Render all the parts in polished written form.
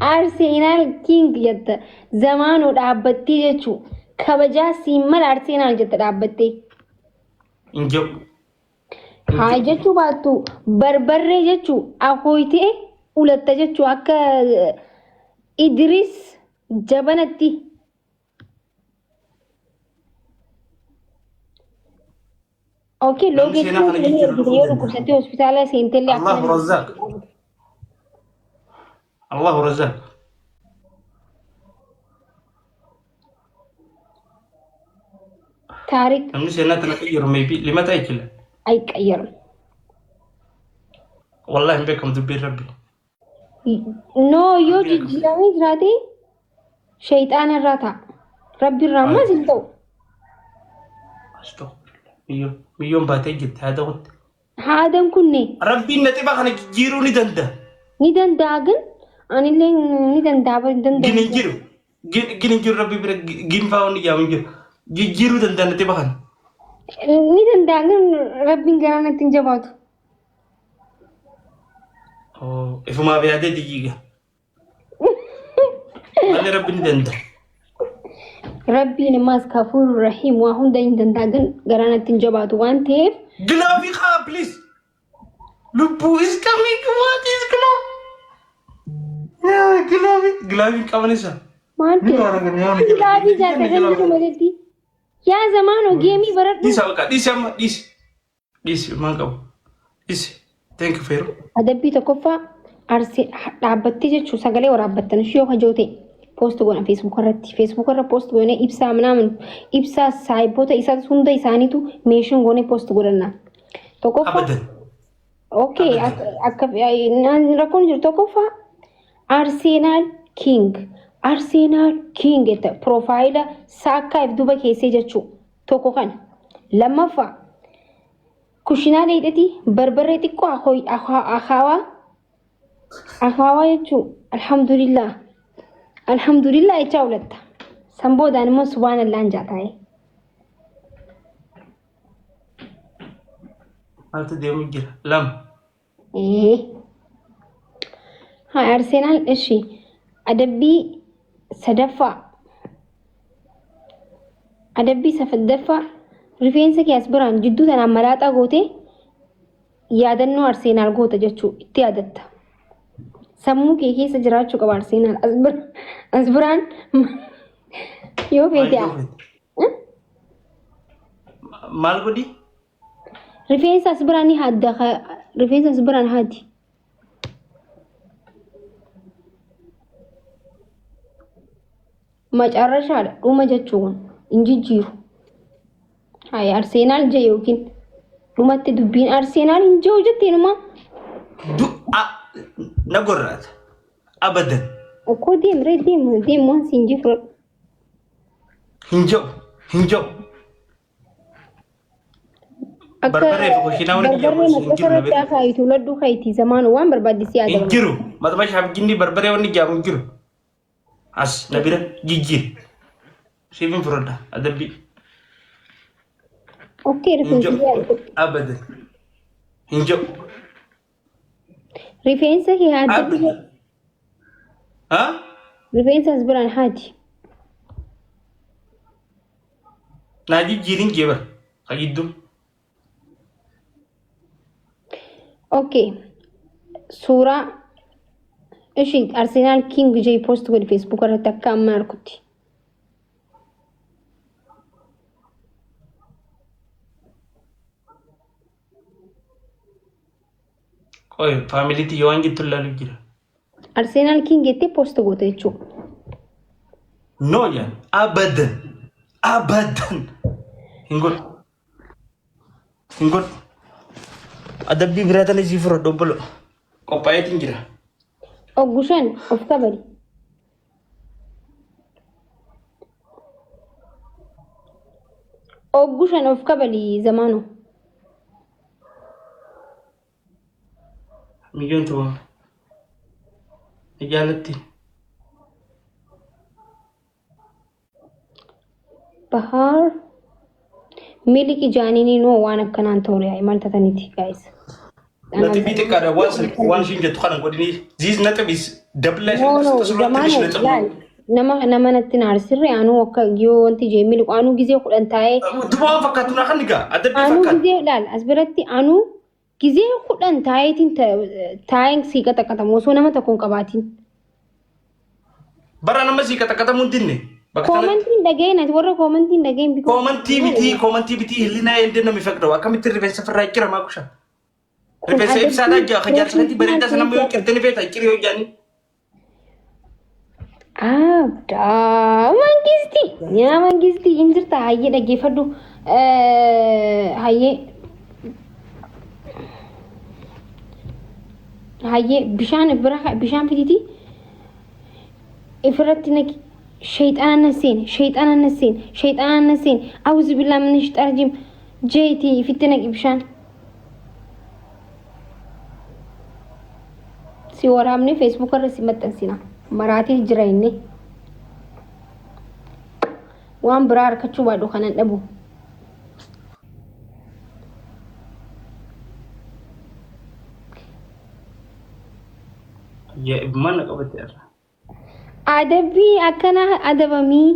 Arsenal King jette zamaanuu dhaabbattee jechuu kabajaa simmal Arsenal jette dhaabbattee injo haa jechuu baattu barbarree jechuu akooytee ulatta jechuu akka Idris jabanatti okay looge kuusatee hospitaala seentelle الله رزاق تاريخ مش أنا تغير ميبي لما تأكل أي كير والله بكم تبي ربي نو يوجي جرامي جراتي شيطان الرتا ربي الرحمن زلتو استغفر مليون باتجد هذا قلت هذا كني ربي نتبع خلك جيرو ندندا ندنداغن أنا اللي ندندا بدندا جيرو ربي بر جين فاون يامن جيرو دندا نتبع خن ندنداغن ربي جرانا تنجبات إفما بيادة دقيقة أنا ربي ندندا ربي نماز كفور رحيم وهم داين دنداغن جرانا تنجبات وان تيف Glavi ka please. Lupu is coming. What is Glavi? Yeah, Glavi kawan isa. Mante. Glavi jata kan tu malati. Ya zaman o game barat. This alka. This mangkau. This. Thank you Fero. Ada pi to kofa arse dhaabbattee jechuu sagalee waraabbattan shiyoo kajootee post goona Facebook irra post goone ibsaa manaaman ibsaa saayiboota isaa hunda isaaniitu meeshaan goone post godhanna tokkofa okay akka rakkoon jiru tokkofa Arsenal King etta profaayila saakka ibduba keessee jechuu tokko kan lammaffaa kushinaa dheedhati barbarree xiqqoo akhaawaa jechuu alhamdulillah jecha ulatta sanboodaan immoo subhaanallah jaataa'e maaltu deemu jira lam haa Arsenal ishi adabbii sadaffaa rifeensa kee as biraan jidduu tanaan malaaxaa gootee yaadannoo Arsenal goota jechuu itti yaadatta sammuu kee keessa jiraachuu qaba Arsenal as biraan yoo feete maal godhi rifeensa as biraan ni haadda rifeensa as biraan haaddi macarrashaadha dhuma jechuun injijjiiru hay Arsenal je yookiin dhumatti dubbiin Arsenal hin jiru jetteenuma nagorraata abadan ko deemuu sinjifra hinjau barbaree fi kushinaa wani barbaree akaayitu laddu kaayiti zamaan waan barbaadisi yaadama hinjiru matuma shaabginni barbaree wani jaamu hinjiru as nabira jijjiir siifin furadha adabbi okay abadan hinjau rifeensa kee haaddi rifeensa as biraan haaddi naa jijjiirin jeebar hagiddu okay suuraa ishi Arsenal King jee post godhi Facebook irratti akka amma arkutti oye family ti yawan gitu lalu jira Arsenal King jettee post goote jechuu no ya abadan hingon adabbi biratan isi furo dobolo qopayetin jira Ogushan of kabari zamano milyon tuwa ijalatti bahar miliki jaanini no waan akkanaan toore ay maltataniti guys nati bite kada once shinje tukana godini this natabis دبل No, شو no, تصلون zamano, تمشي laal. نتبو Nama natti naar sirri anuu akka yoo wanti jeemili anuu gizee kudhan taa'ee دبوان فكاتنا خنيقة أدبي anuu فكات gizee laal as biratti anuu gizee kudhan taa'eetiin taa'een sii qaxaqatamu osoo nama tokkoon qabaatiin. برا أنا مسي كتا كتا مندني بكتنا Koomantiin dhageen ati warra koomantiin dhageen bikoo. كومنتي بتي هلنا يندنا مفكرة وكم تري سفر رايكرا ما كوشا Kun رفيس adabbii إبسانا جا خجال سنتي بريدا سنة ميو professional كرتني فيتا كيريو جاني Abdaa mangisti yaa mangisti hin jirta hayyee dhaggeeffadhu hayyee bishaan fiditi ifirratti naqi shayxaana naseen awuzu billaa min shayxaanirrajiim jeeti ifitti naqi bishaan si waraabne feesbuuk irra si maxxansina maraatii jira inni waan biraa harkachuu baadhu kanan dhabu يا إبمان قبضي أرى adabbii akkana adabamii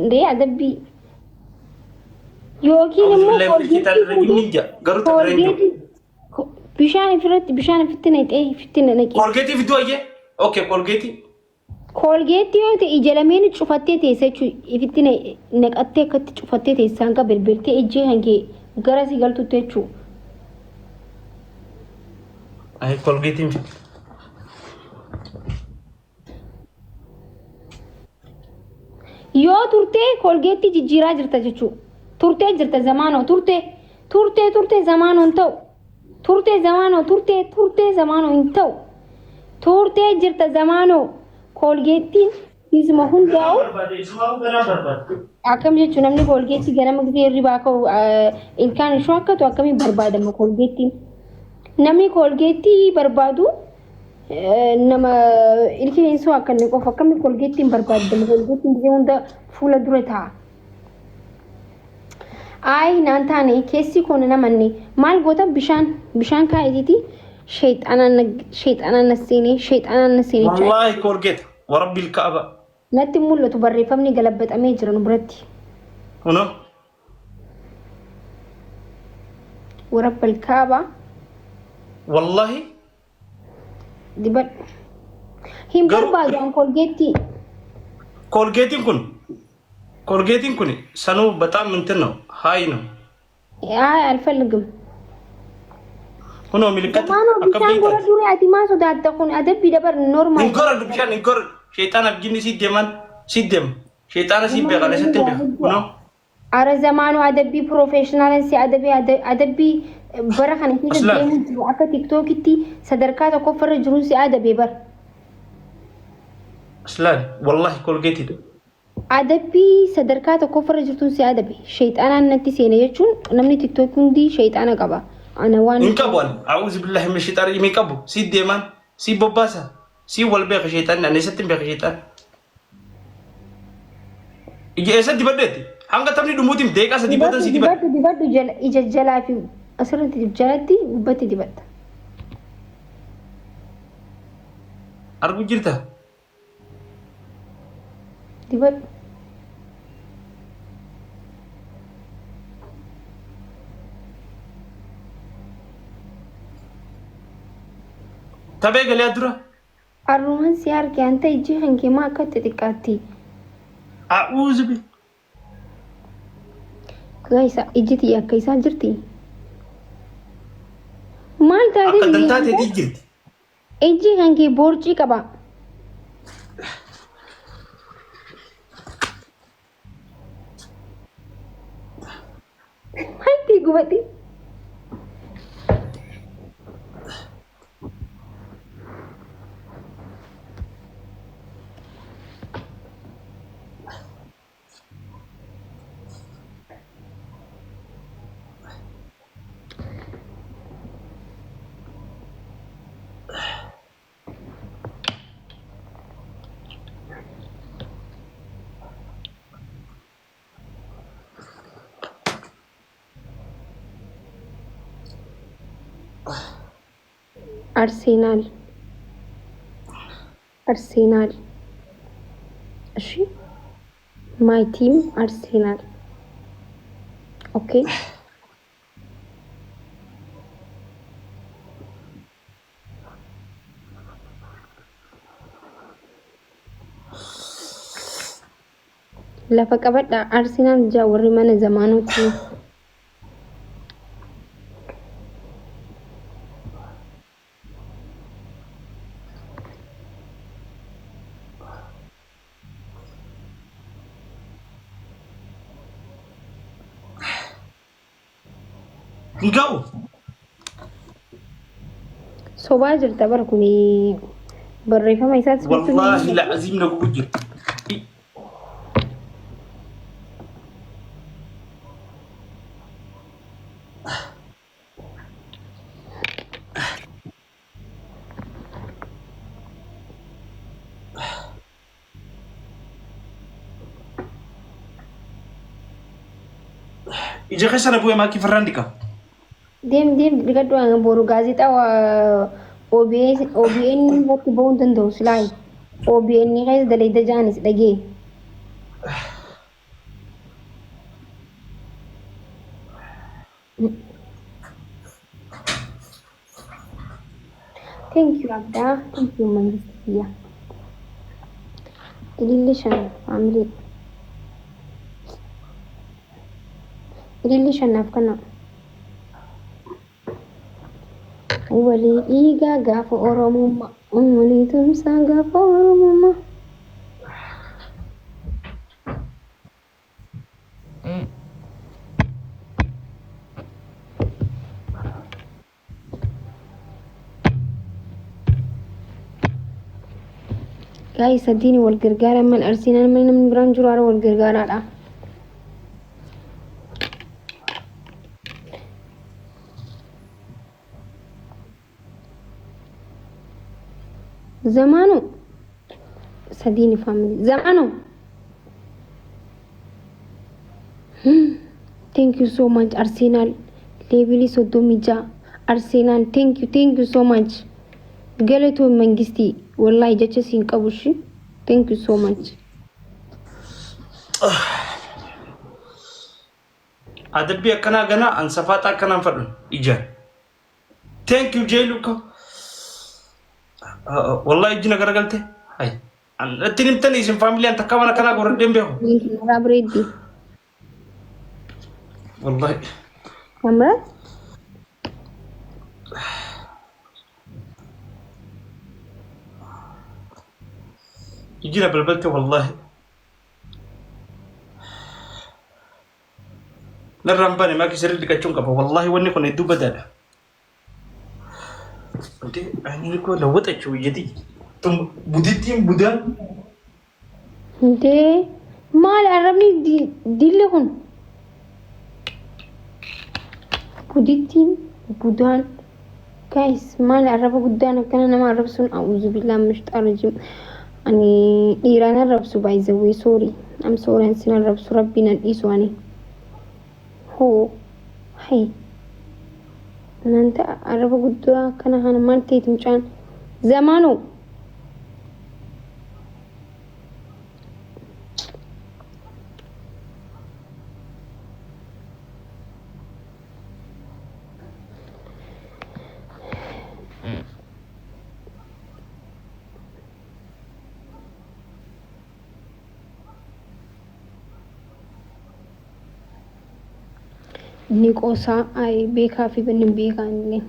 ndee adabbii yookiin immoo koolgeetii bishaan ifitti naqee ifitti naqee كولجيتي في دوية أوكي كولجيتي koolgeetii yoo ta'e ija lameen cufattee teessa jechuudha ifitti naqattee akkatti cufattee teessaan ka bilbiltee ijjee hangee gara si galtutti jechuudha. أي كولجيتي Yoo turtee koolgeetti jijjiiraa jirta jechuudha. Turtee jirta zamaanoo turtee zamaanoon ta'u. Turtee zamaanoo hin ta'u. Turtee jirta zamaanoo koolgeettiin isuma hundaa'u. Akkam jechuun namni koolgeettii ganama gisee hirribaa ka'u ilkaan ishuu akkatu akkamiin barbaadama koolgeettiin. Namni koolgeettii barbaadu nama ilkeensu akkanni qofa akkamiin koolgeettiin barbaadamu koolgeettiin gisee hunda fuula dura taa'a. Ay naan taane keessi kun namanne maal goota bishaan kaa'eeti shayxaanaan naseeni والله كولجيت ورب الكعبة natti mul'atu barreeffamni galabbaxamee jira nu biratti هنا warabba alkaaba والله dibadhu hin barbaadu an كولجيتين كن سنو بتاع من تنو هاي نو alfalgim هنا ملكات zamaanoo bishaan gora durii ati maa sodaatta kun adabbii dabar normaal نقول شيطان الجن سيدم شيطان سيد بيغانا ستم هنا ara zamaanoo adabbii professional si adabbii bara kana keessa deemu jiru akka tiktokitti sadarkaa tokko farra jiru si adabee bar أصلاً والله كولجيتي adabbii sadarkaa tokko farra jirtu si adabe shayxaanaan natti seene jechuun namni tiktok hundi shayxaana qaba ana waan من كابون أعوذ بالله من الشيطان من كابو سيد ديمان سيد بوباسا سيد والبيخ شيطان أنا ستم بيخ شيطان يجي أسد بدأتي هنگا تمني دموتي مديك أسد بدأ سيد بدأ dibaddu ija jalaa fi asirratti jalatti gubbatti dibadda أرجو جرتا dibaddu تبي قال يا درا arruman si arge anta iji hanke maa akka xixiqqaatti أعوذ بالله kaisa ijiti akka isaa jirti maal أقدم taatee تاتي جرت iji hanke boorcii qaba maalti gubatti Arsenal Arsenal. እሺ ማይ ቲም አርሴናል። ኦኬ lafa qabadha Arsenal jaa warri mana zamaanooti. Go. Sobaa jirta bara kuni barreeffama isaatti والله العظيم لو بجر إجا خسر أبويا ماكي فرندكا deem digadhu ang boru gaazexaa OBN irratti ba'uu hin danda'u silaayi. OBN keessa dalagaa jaanis dhagee. Thank you Abda. Thank you Mangistia. Ilillishan family. Ilillishan naaf kana. Wali iga gaafa Oromummaa. Wali tumsaa gaafa Oromummaa. Guys, sadiin wal gargaaran mal Arsenal mal namni biraan jiru ara wal gargaaraadha. Zamanu Sadini family. Zamanu. Thank you so much Arsenal. Lebili Sodomija. Arsenal. Thank you so much. Galato Mangisti. Wallahi jacha sin qabushi. Thank you so much. أدبي أكنا جنا أن سفاتا كنا فرن إيجان. Thank you جيلوكا. والله يجينا قرقلته. هاي. أنا تنين تاني اسم فاميلي أنت كمان كنا قردين بيهو. Rabredi. والله. Kamra? يجينا بالبلكة والله. نرمباني ما كسر لك أشونك والله وني كنا يدوب بدانا. أنت أنا كنا لوت أشوي جدي. تم بديتين بدان. De mal arabni dillehun. Buditin budan. Guys, mal araba budan kana nama arab sun a'udhu billahi minash shaitanir rajim. Ani Iran arab su by the way sorry. I'm sorry and sin arab su rabbina iswani. Ho hay. Nanta araba gudda kana hana mal taytum chan. Zamanu Nikosa ay beka fi benin beka ni.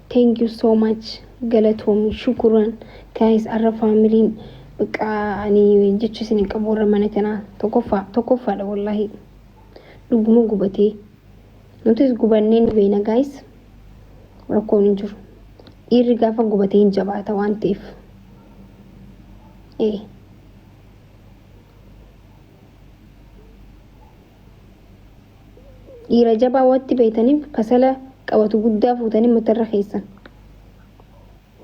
Thank you so much. Galatom shukran. Guys, our family baka ani jechu sin qabura manakana tokofa da wallahi. Lugumo gubate. Notice gubannen beena guys. Rakon injur. Iri gafa gubate injabata wantif. Eh. Dhiira jabaa watti beeytaniif kasala qabatu guddaa fuutanii matarra keessan.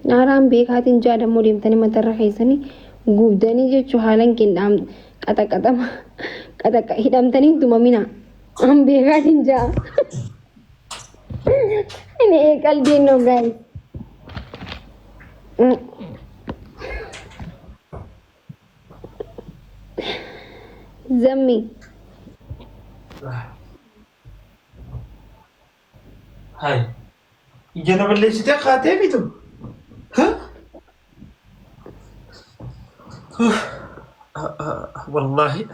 Naaraan beekaatiin jaadammoo deemtanii matarra keessanii gubdanii jechuu haalan qindaam qaxaqa hidhamtanii tumamina. An beekaatiin jaa. Ini qalbiin no guys. Zammi. Hai. Ijana balleessitee kaatee bitu. Wallahi.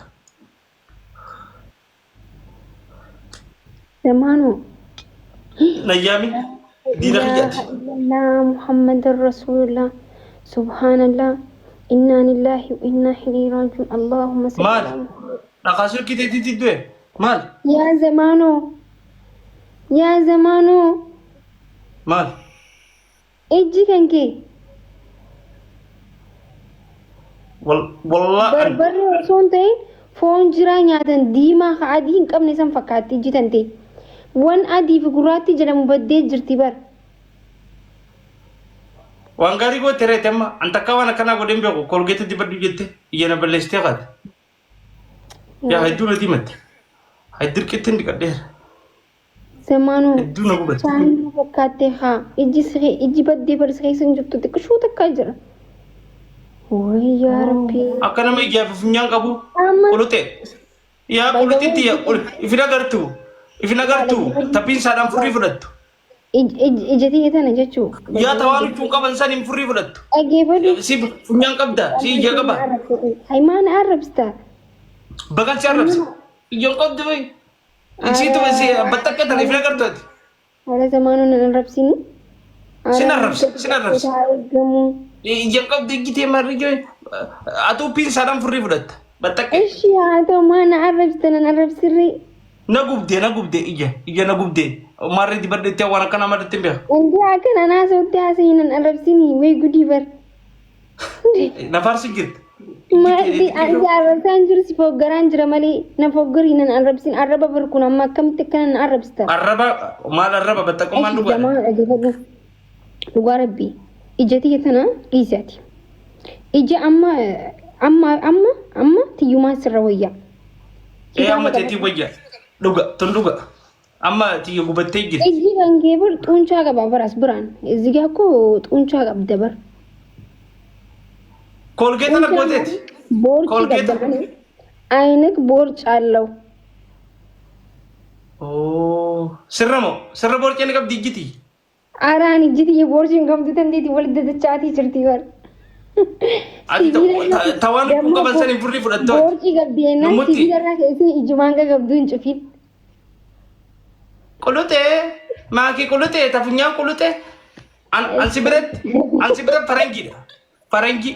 Zamaanoo. Nayyaamin diina kiyyaati. Illallah Muhammad Rasulullah. Subhanallah. Inna lillahi wa inna ilaihi raji'un. Allahumma salli Maal? ala Muhammad. Dhaqaasuu kiteetitti du'e. Maal? Yaa Zamaanoo. Yaa Zamaanoo. Maal? Ejji kan kee. Wallahi. Barbarri osoo hin ta'in foon jiraa nyaatan diimaa ka adii hin qabne san fakkaatti ijji tan ta'e. Wan adii fi gurraatti jedhamu baddee jirti bar. Waan gaarii goote reete amma an takka waan akkanaa godheen beeku kolgeetti dibaddu jette ijana balleessitee kaate. Yaa hedduu na diimatte. Dirqitti hin dhiqadheera. Zamaanoo. Hedduu na gubate. Saanii fakkaattee haa ijji baddee barsi keessa hin jirtu xiqqishuu takkaa jira. Wayyaa Rabbii. Akka nama ijaa fi funyaan qabu qulute. Yaa qulutitti ifin agartu. Ifin agartu taphiin saadhaan furrii fudhattu. Ijati tana jechuu. Yaa tawaan uchuun qaban san hin furrii fudhattu. Dhageeffadhu. Si funyaan qabda si ija qaba. Haimaan arrabsita. Bakal si arrabsa. Ijaan qabdu bai. Isiitu si battakkee tana ifin agartu ati. Haala Zamaanoo nan arrabsini. Sin arrabsa sin arrabsa. Ijaan qabdu ijjitee marri jooy. Atuu piin saadhaan furrii fudhatta. Battakkee. Ishi haa ta'u maana arrabsita nan arrabsirri. Na gubde ija na gubde. Marri dibaddeetti waan akkana madatti hin beeku. Indi akkana naasootti haasa'ii nan arrabsini way gudii bar. Na faarsi jirti. Marti andi arrabsaan jiru si foggaraan jira malee na foggarii nan arrabsin arraba bar kun amma akkamitti akkana nan arrabsita. Arraba maal arraba battaqumaan dhugaa. Jamaa dhageeffadhu. Dhugaa rabbii. Ijati tana dhiisaati. Ija amma tiyyumaa sirra wayyaa. Amma teetii wayyaa. Dhuga tun dhuga. Amma tiyya gubattee jirti. Iji kan kee bar xuunchaa qaba baras biraan. Ezigaa koo xuuncaa qabda bar. Kolgeeta na gooteeti. Boorci qabda malee. Aynak boorci አለው. Sirra boorci ni qabdi ijjiti. Araan ijjiti boorci hin qabdu tandeeti walitti dachaatii jirti bar. Ati tawaan kun qaban san hin furrii fudhattu. Boorci qabdi ennaan sibiilarraa keessee ijumaan qabdu hin cufiin. Qulute maakii qulute tafunyaan qulute an sibiret farangiidha. Farangi.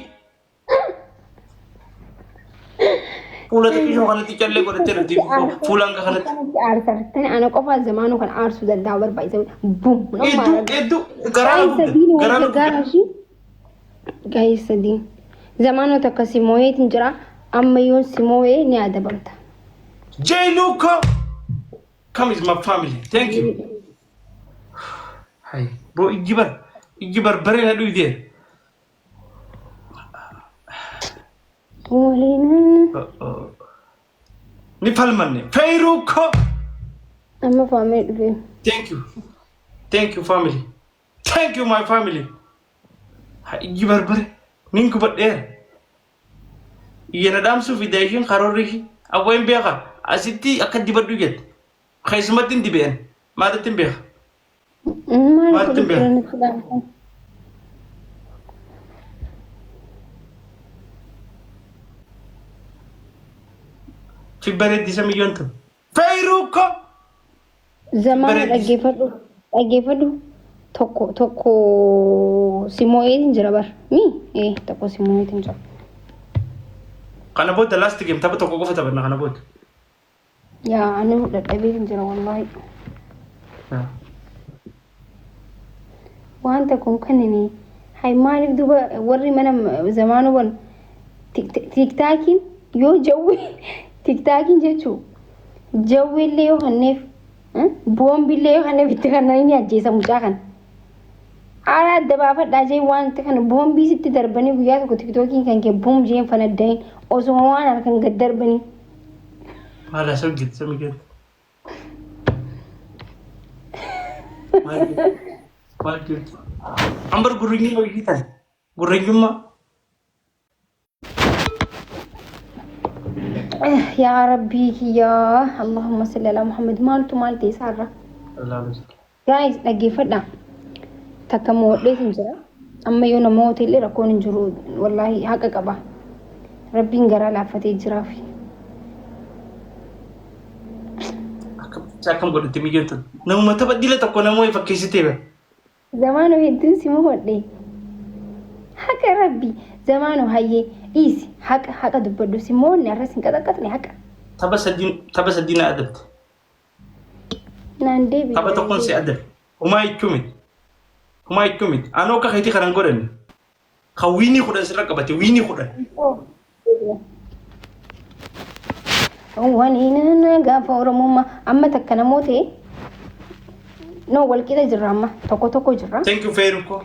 Fuula xiqqishoo kanatti callee godhattee jirti. Fuulaan kanatti. Aarsartani ana qofaa Zamaanoo kan aarsuu danda'a barbaachisa. Bum. Hedduu garaa garaa Guys, sadii. Zamaanoo takka simooyeetiin jira. Amma yoon simooyee ni adabamta. J. Luca. Come is my family. Thank you. Hi. Bro, ijibar bare na du ide. Ni palmanne. Feiruko. I'm a family. Thank you. Thank you family. Thank you my family. Ijibar bare. Ninku badde. Iyana damsu fidayhin qarorri. Awen beqa. Asiti akad dibaddu jet. Khaismatin diben. Madatin beqa. Madatin beqa. في بلد يسمى يونتو فيروكو زمان أجيبه توكو سيموئي تنجربر مي توكو سيموئي تنجرب أنا بود لاست جيم تبى توكو قفة تبى أنا بود يا أنا أبي تنجرب والله وأنت كم كنني هاي ما نقدر وري من زمان ون تيك تاكين يو جوي TikTokin jechuun jawwiillee yoo hanneef boombillee yoo hanneef itti kanneen ni ajjeesa mucaa kana. Haala adda baafadhaa jee wanta kana boombii sitti darbanii guyyaa tokko TikTokiin kan kee boom jeen fanadda'in osoo waan harkaan gad darbanii. Haala soggit samigee. Maal jirtu? Ambar gurringi hojii tan gurringummaa. يا ربي يا اللهم صل على محمد مالتو مالتي سارة guys dhaggeeffadha takka moodheetin jira amma yoo namoota illee rakkoon hin jiru wallahi haqa qaba rabbiin garaa laaffatee jiraaf akkam godhatti miyyootu namuma tapha dila tokko namoo fakkeessitee be zamaanoo hedduun si moodhe haqa rabbi zamaanoo hayyee dhiisi haqa dubbadhu si moodne arras hin qaxaqqatne haqa tapha sadii na adabte naan deebi tapha tokkoon si adab humaa jechuun miti anoo akka keetii kanan godhanne kan wiinii kudhan sirra qabate wiinii kudhan waniin gaafa oromummaa amma takka namoota no walqixa jirra amma tokko jirra thank you feeruko